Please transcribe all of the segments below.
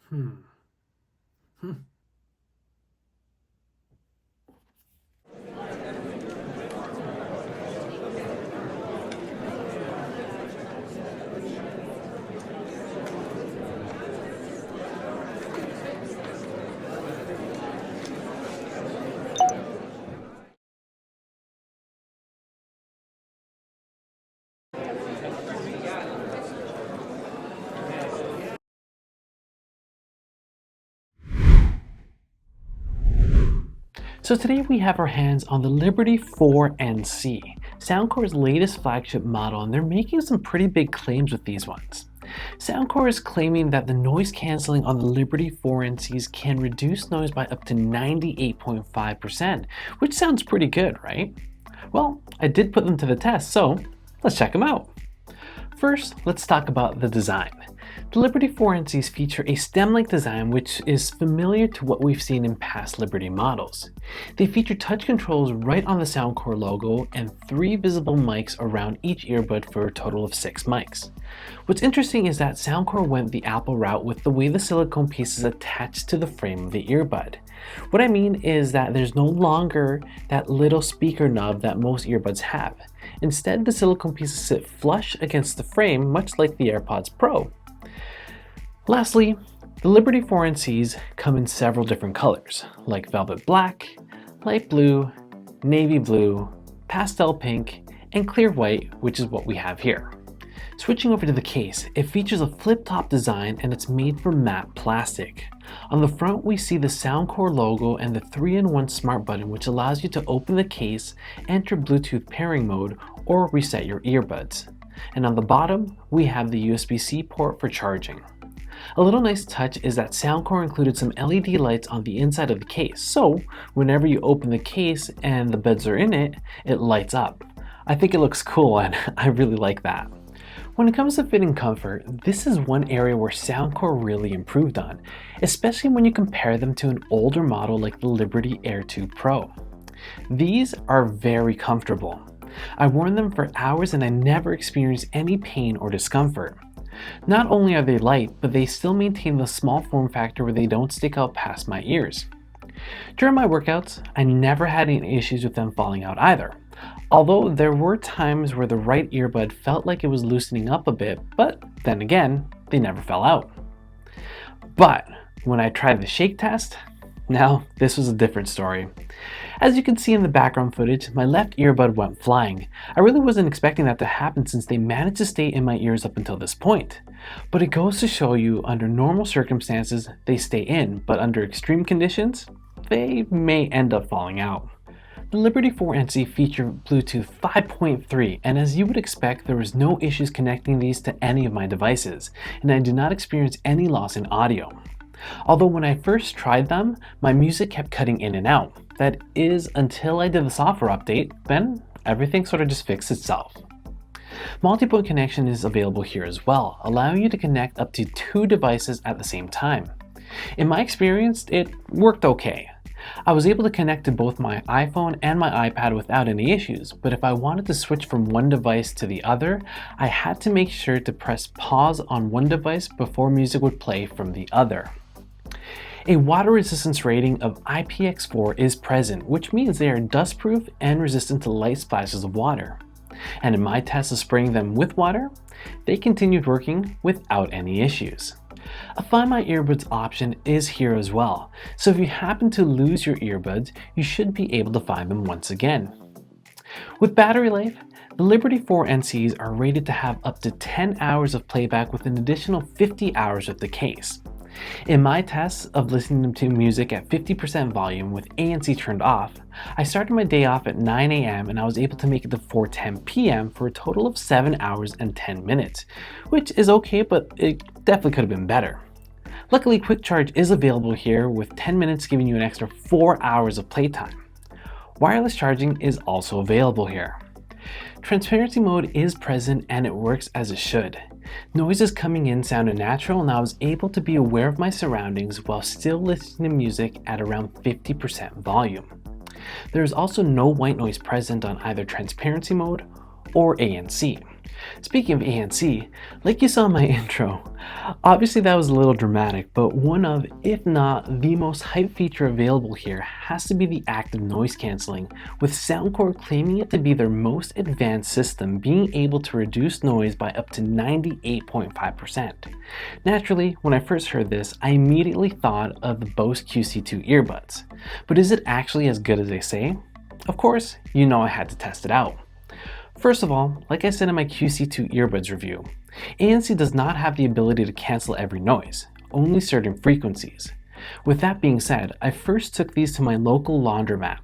Hmm. Hmm. So today we have our hands on the Liberty 4NC, Soundcore's latest flagship model, and they're making some pretty big claims with these ones. Soundcore is claiming that the noise canceling on the Liberty 4NCs can reduce noise by up to 98.5%, which sounds pretty good, right? Well, I did put them to the test, so let's check them out. First, let's talk about the design. The Liberty 4NCs feature a stem-like design which is familiar to what we've seen in past Liberty models. They feature touch controls right on the Soundcore logo and 3 visible mics around each earbud for a total of 6 mics. What's interesting is that Soundcore went the Apple route with the way the silicone piece is attached to the frame of the earbud. What I mean is that there's no longer that little speaker nub that most earbuds have. Instead, the silicone pieces sit flush against the frame, much like the AirPods Pro. Lastly, the Liberty 4NCs come in several different colors, like velvet black, light blue, navy blue, pastel pink, and clear white, which is what we have here. Switching over to the case, it features a flip-top design and it's made from matte plastic. On the front, we see the Soundcore logo and the 3-in-1 smart button, which allows you to open the case, enter Bluetooth pairing mode, or reset your earbuds. And on the bottom, we have the USB-C port for charging. A little nice touch is that Soundcore included some LED lights on the inside of the case, so whenever you open the case and the buds are in it, it lights up. I think it looks cool and I really like that. When it comes to fit and comfort, this is one area where Soundcore really improved on, especially when you compare them to an older model like the Liberty Air 2 Pro. These are very comfortable. I worn them for hours and I never experienced any pain or discomfort. Not only are they light, but they still maintain the small form factor where they don't stick out past my ears. During my workouts, I never had any issues with them falling out either. Although there were times where the right earbud felt like it was loosening up a bit, but then again, they never fell out. But when I tried the shake test, now this was a different story. As you can see in the background footage, my left earbud went flying. I really wasn't expecting that to happen since they managed to stay in my ears up until this point. But it goes to show you, under normal circumstances, they stay in, but under extreme conditions, they may end up falling out. The Liberty 4NC featured Bluetooth 5.3, and as you would expect, there was no issues connecting these to any of my devices, and I did not experience any loss in audio. Although when I first tried them, my music kept cutting in and out. That is until I did the software update, then everything sort of just fixed itself. Multi-point connection is available here as well, allowing you to connect up to 2 devices at the same time. In my experience, it worked okay. I was able to connect to both my iPhone and my iPad without any issues, but if I wanted to switch from one device to the other, I had to make sure to press pause on one device before music would play from the other. A water resistance rating of IPX4 is present, which means they are dustproof and resistant to light splashes of water. And in my test of spraying them with water, they continued working without any issues. A Find My Earbuds option is here as well, so if you happen to lose your earbuds, you should be able to find them once again. With battery life, the Liberty 4NCs are rated to have up to 10 hours of playback with an additional 50 hours with the case. In my tests of listening to music at 50% volume with ANC turned off, I started my day off at 9 a.m. and I was able to make it to 4:10 p.m. for a total of 7 hours and 10 minutes, which is okay, but it definitely could have been better. Luckily, quick charge is available here with 10 minutes giving you an extra 4 hours of playtime. Wireless charging is also available here. Transparency mode is present and it works as it should. Noises coming in sounded natural and I was able to be aware of my surroundings while still listening to music at around 50% volume. There is also no white noise present on either transparency mode or ANC. Speaking of ANC, like you saw in my intro, obviously that was a little dramatic, but one of, if not the most hyped feature available here has to be the active noise cancelling, with Soundcore claiming it to be their most advanced system, being able to reduce noise by up to 98.5%. Naturally, when I first heard this, I immediately thought of the Bose QC2 earbuds. But is it actually as good as they say? Of course, you know I had to test it out. First of all, like I said in my QC2 earbuds review, ANC does not have the ability to cancel every noise, only certain frequencies. With that being said, I first took these to my local laundromat.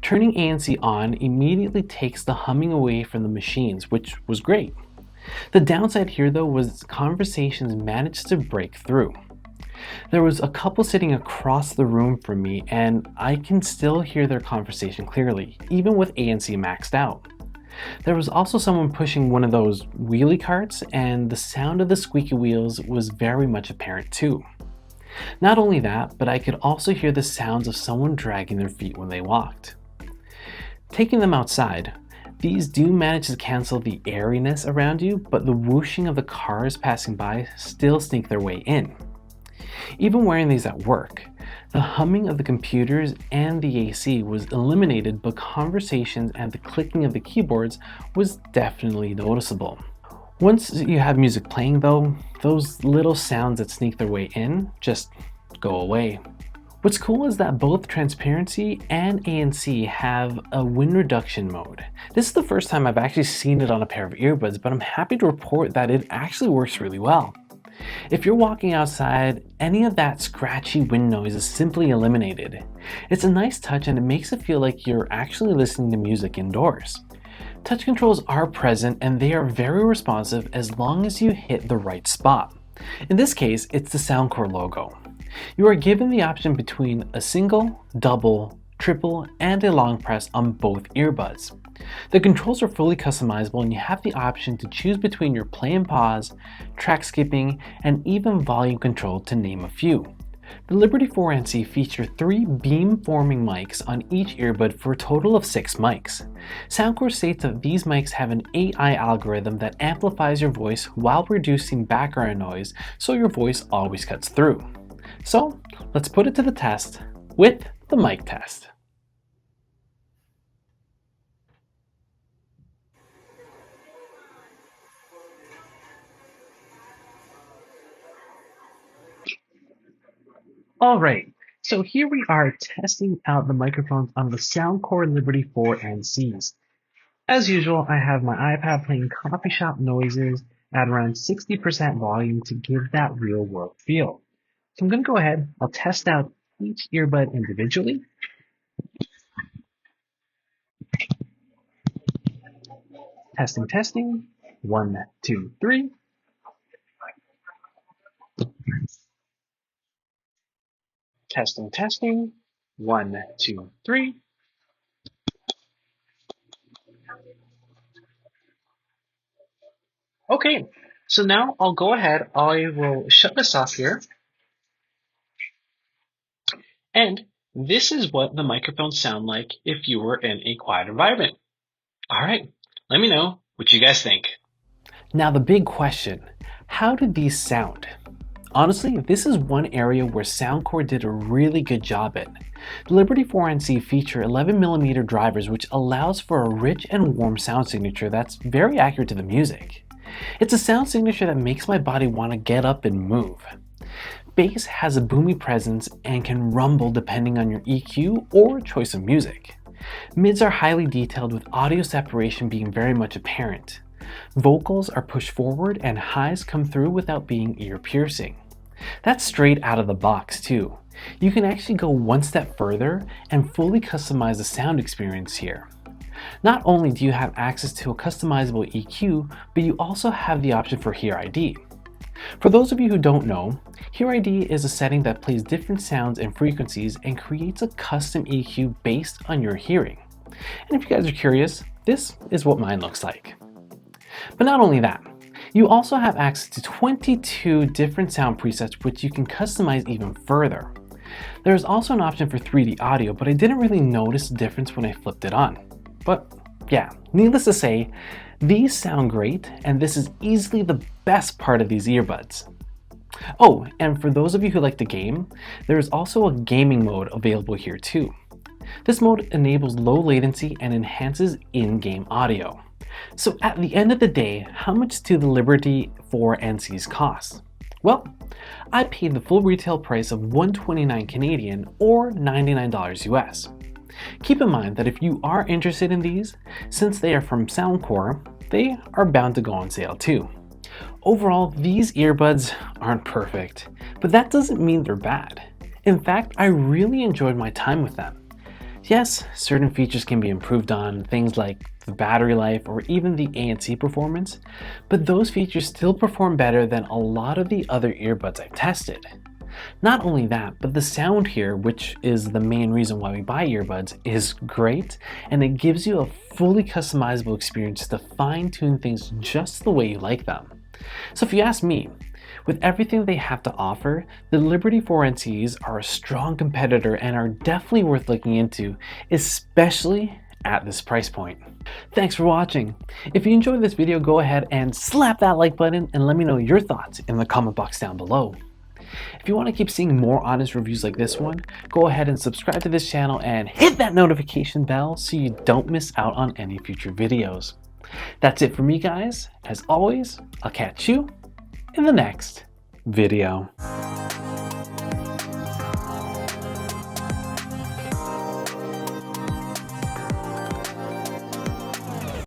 Turning ANC on immediately takes the humming away from the machines, which was great. The downside here though was conversations managed to break through. There was a couple sitting across the room from me and I can still hear their conversation clearly, even with ANC maxed out. There was also someone pushing one of those wheelie carts, and the sound of the squeaky wheels was very much apparent too. Not only that, but I could also hear the sounds of someone dragging their feet when they walked. Taking them outside, these do manage to cancel the airiness around you, but the whooshing of the cars passing by still sneak their way in. Even wearing these at work, the humming of the computers and the AC was eliminated, but conversations and the clicking of the keyboards was definitely noticeable. Once you have music playing though, those little sounds that sneak their way in just go away. What's cool is that both transparency and ANC have a wind reduction mode. This is the first time I've actually seen it on a pair of earbuds, but I'm happy to report that it actually works really well. If you're walking outside, any of that scratchy wind noise is simply eliminated. It's a nice touch and it makes it feel like you're actually listening to music indoors. Touch controls are present and they are very responsive as long as you hit the right spot. In this case, it's the Soundcore logo. You are given the option between a single, double, triple, and a long press on both earbuds. The controls are fully customizable and you have the option to choose between your play and pause, track skipping, and even volume control to name a few. The Liberty 4NC feature 3 beam-forming mics on each earbud for a total of 6 mics. Soundcore states that these mics have an AI algorithm that amplifies your voice while reducing background noise so your voice always cuts through. So let's put it to the test with the mic test. Alright, so here we are testing out the microphones on the Soundcore Liberty 4 NCs. As usual, I have my iPad playing coffee shop noises at around 60% volume to give that real world feel. So I'm going to go ahead, I'll test out each earbud individually. Testing. 1, 2, 3. Testing. 1, 2, 3. Okay, so now I'll go ahead, I will shut this off here. And this is what the microphones sound like if you were in a quiet environment. All right, let me know what you guys think. Now the big question, how did these sound? Honestly, this is one area where Soundcore did a really good job in. The Liberty 4NC feature 11mm drivers, which allows for a rich and warm sound signature that's very accurate to the music. It's a sound signature that makes my body want to get up and move. Bass has a boomy presence and can rumble depending on your EQ or choice of music. Mids are highly detailed with audio separation being very much apparent. Vocals are pushed forward and highs come through without being ear-piercing. That's straight out of the box too. You can actually go one step further and fully customize the sound experience here. Not only do you have access to a customizable EQ, but you also have the option for Hear ID. For those of you who don't know, Hear ID is a setting that plays different sounds and frequencies and creates a custom EQ based on your hearing. And if you guys are curious, this is what mine looks like. But not only that, you also have access to 22 different sound presets which you can customize even further. There's also an option for 3D audio, but I didn't really notice the difference when I flipped it on. But Yeah, needless to say, these sound great, and this is easily the best part of these earbuds. Oh, and for those of you who like to game, there is also a gaming mode available here too. This mode enables low latency and enhances in-game audio. So at the end of the day, how much do the Liberty 4 NCs cost? Well, I paid the full retail price of $129 Canadian or $99 US. Keep in mind that if you are interested in these, since they are from Soundcore, they are bound to go on sale too. Overall, these earbuds aren't perfect, but that doesn't mean they're bad. In fact, I really enjoyed my time with them. Yes, certain features can be improved on, things like the battery life or even the ANC performance, but those features still perform better than a lot of the other earbuds I've tested. Not only that, but the sound here, which is the main reason why we buy earbuds, is great, and it gives you a fully customizable experience to fine-tune things just the way you like them. So if you ask me, with everything they have to offer, the Liberty 4 NCs are a strong competitor and are definitely worth looking into, especially at this price point. Thanks for watching. If you enjoyed this video, go ahead and slap that like button and let me know your thoughts in the comment box down below. If you want to keep seeing more honest reviews like this one, go ahead and subscribe to this channel and hit that notification bell so you don't miss out on any future videos. That's it for me, guys. As always, I'll catch you in the next video.